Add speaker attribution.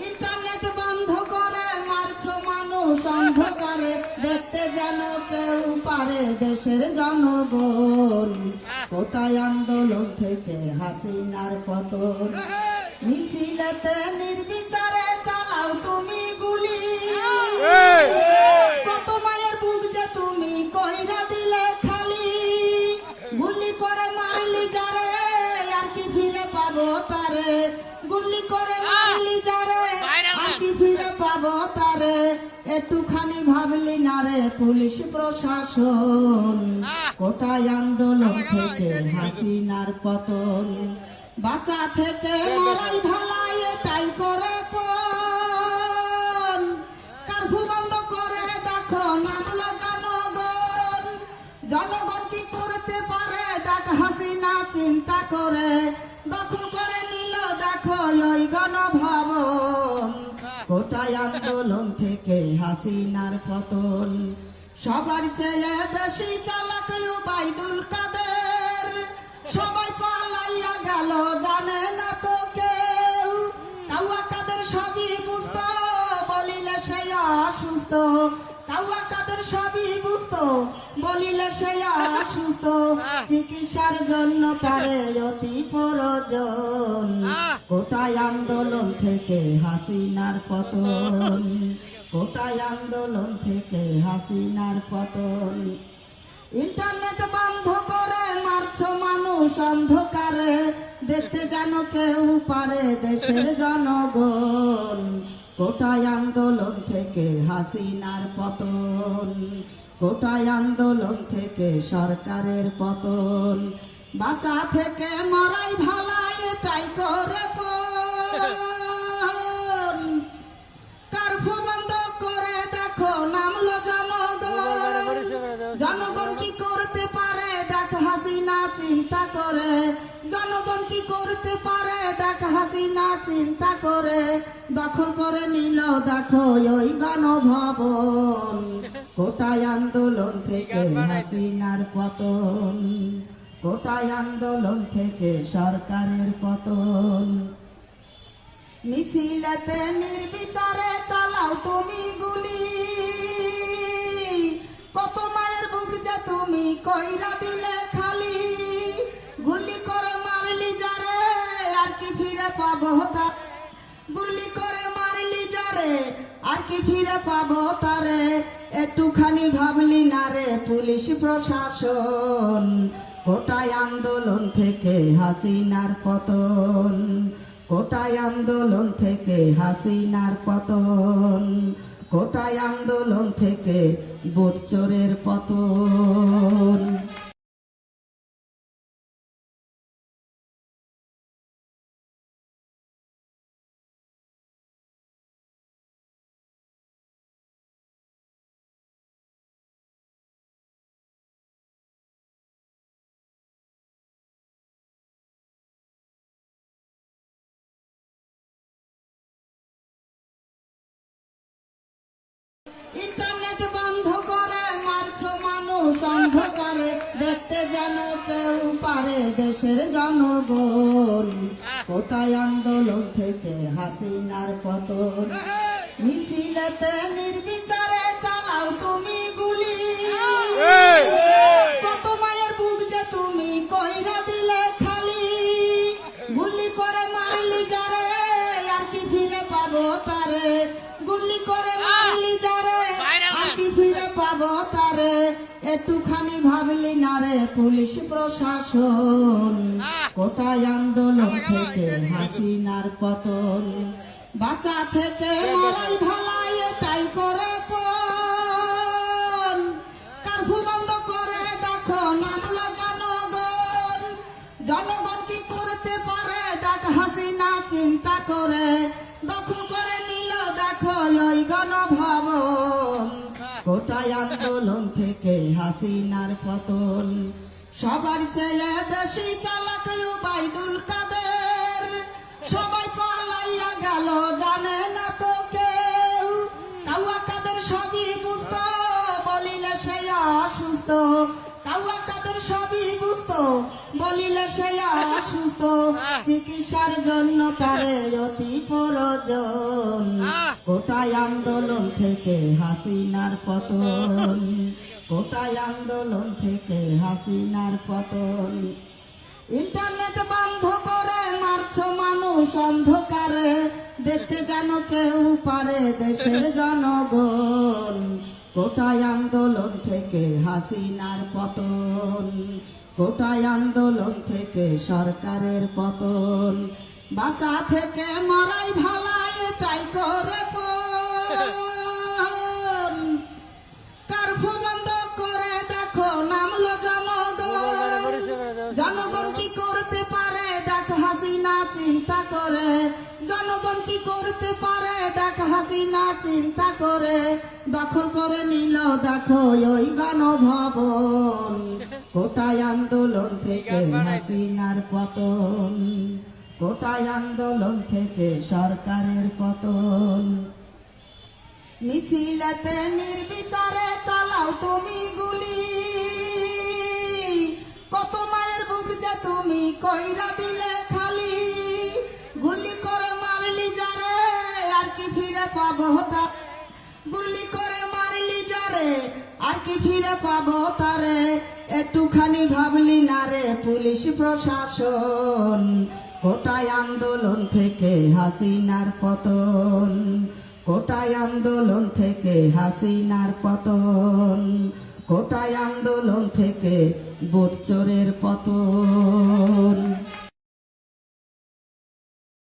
Speaker 1: Internet বন্ধ করে মারছো মানুষ অন্ধকারে, দেখতে যেন কেউ পারে দেশের জনগণ। কোটায় আন্দোলন থেকে হাসিনার পতন, মিছিলেতে নির্বিচারে চালাও তুমি গুলি। কত মায়ের বুক যে তুমি কইরা দিলে খালি, গুলি করে মারলি যারে আর কি ফিরে পাবো তারে, গুলি করে মারলি যারে আর কি ফিরে পাবো তারে। একটুখানি ভাবলি না রে পুলিশ প্রশাসন, কোটায় আন্দোলন থেকে হাসিনার পতন। বাঁচা থেকে মরাই ভালাই এটাই করে পণ, কারফু বন্ধ করে দেখো নামলো জনগণ। জনগণ কি করতে পারে দেখ হাসিনা চিন্তা করে, দখল করে নিল দেখো ওই গণভবন। কোটায় আন্দোলন থেকে হাসিনার পতন, সবার চেয়ে বেশি চালাক ওবায়দুল কাদের। সবাই পালাইয়া গেল জানে না তো কেউ, কাউয়া কাদের সবই বুঝতো বলিলে সে অসুস্থ। কাউয়া কাদের সবই বুঝতো বলিলে সে অসুস্থ, চিকিৎসার জন্য পারে অতি প্রয়োজন। কোটায় আন্দোলন থেকে হাসিনার পতন, কোটায় আন্দোলন থেকে হাসিনার পতন। ইন্টারনেট বন্ধ করে মারছো মানুষ অন্ধকারে, দেখতে যেন কেউ পারে দেশের জনগণ। কোটায় আন্দোলন থেকে হাসিনার পতন, কোটায় আন্দোলন থেকে সরকারের পতন। বাঁচা থেকে মরাই ভালাই এটাই করে পণ, কারফু বন্ধ করে দেখো নামলো জনগণ। জনগণ কি করতে পারে দেখ হাসিনা চিন্তা করে, জনগণ কি করতে পারে দেখ হাসিনা চিন্তা করে। দখল করে নিল দেখো ওই গণভবন, কোটায় আন্দোলন থেকে হাসিনার পতন, কোটায় আন্দোলন থেকে সরকারের পতন। মিছিলেতে নির্বিচারে চালাও তুমি গুলি, কত মায়ের বুক যে তুমি কইরা দিলে খালি। গুলি করে মারলি যারে আর কি ফিরে পাবো তার, গুলি করে মারলি যারে আর কি ফিরে পাবো তারে। একটুখানি ভাবলি না রে পুলিশ প্রশাসন, কোটায় আন্দোলন থেকে হাসিনার পতন, কোটায় আন্দোলন থেকে হাসিনার পতন, কোটায় আন্দোলন থেকে ভোট চোরের পতন। ইন্টারনেট বন্ধ করে মারছো মানুষ অন্ধকারে, দেখতে যেন কেউ পারে দেশের জনগণ। কোটায় আন্দোলন থেকে হাসিনার পতন, মিছিলেতে নির্বিচারে চালাও তুমি গুলি। কত মায়ের বুক যে তুমি কইরা দিলে খালি, গুলি করে মারলি যারে আর কি ফিরে পাবো তারে, গুলি করে মারলি যারে আর কি ফিরে পাবো তারে। একটুখানি ভাবলি না রে পুলিশ প্রশাসন, কোটায় আন্দোলন থেকে হাসিনার পতন। বাঁচা থেকে মরাই ভালাই এটাই করে পণ, কারফু বন্ধ করে দেখো নামলো জনগণ। জনগণ কি করতে পারে দেখ হাসিনা চিন্তা করে, দখল করে নিল দেখো ওই গণভবন। কোটায় আন্দোলন থেকে হাসিনার পতন, সবার চেয়ে বেশি চালাক ওবায়দুল কাদের। সবাই পালাইয়া গেল জানে না তো কেউ, কাউয়া কাদের সবই বুঝতো বলিলে সে অসুস্থ। কাউয়া কাদের সবই বুঝতো সুস্থ বলিলে সে অসুস্থ চিকিৎসার জন্য তারে অতি প্রয়োজন কোটায় আন্দোলন থেকে হাসিনার পতন কোটায় আন্দোলন থেকে হাসিনার পতন ইন্টারনেট বন্ধ করে মারছ মানুষ অন্ধকারে দেখতে যেন কেউ পারে দেশের জনগণ কোটায় আন্দোলন থেকে হাসিনার পতন কোটায় আন্দোলন থেকে সরকারের পতন বাঁচা থেকে মরাই ভালাই এটাই করে কার্ফু বন্ধ করে দেখো নামলো জনগণ জনগণ কি করতে পারে দেখ হাসিনা চিন্তা করে জনগণ কি করতে পারে দেখ হাসিনা চিন্তা করে দখল করে নিল দেখো ওই গণভবন কোটায় আন্দোলন থেকে হাসিনার পতন কোটায় আন্দোলন থেকে সরকারের পতন মিছিলেতে নির্বিচারে চালাও তুমি গুলি কত মায়ের বুক যে তুমি কইরা দিলে খালি গুলি করে মারলি যারে আর কি ফিরে পাবো তার গুলি করে মারলি যারে আর কি ফিরে পাবো তারে একটুখানি ভাবলি না রে পুলিশ প্রশাসন কোটায় আন্দোলন থেকে হাসিনার পতন কোটায় আন্দোলন থেকে হাসিনার পতন কোটায় আন্দোলন থেকে ভোট চোরের পতন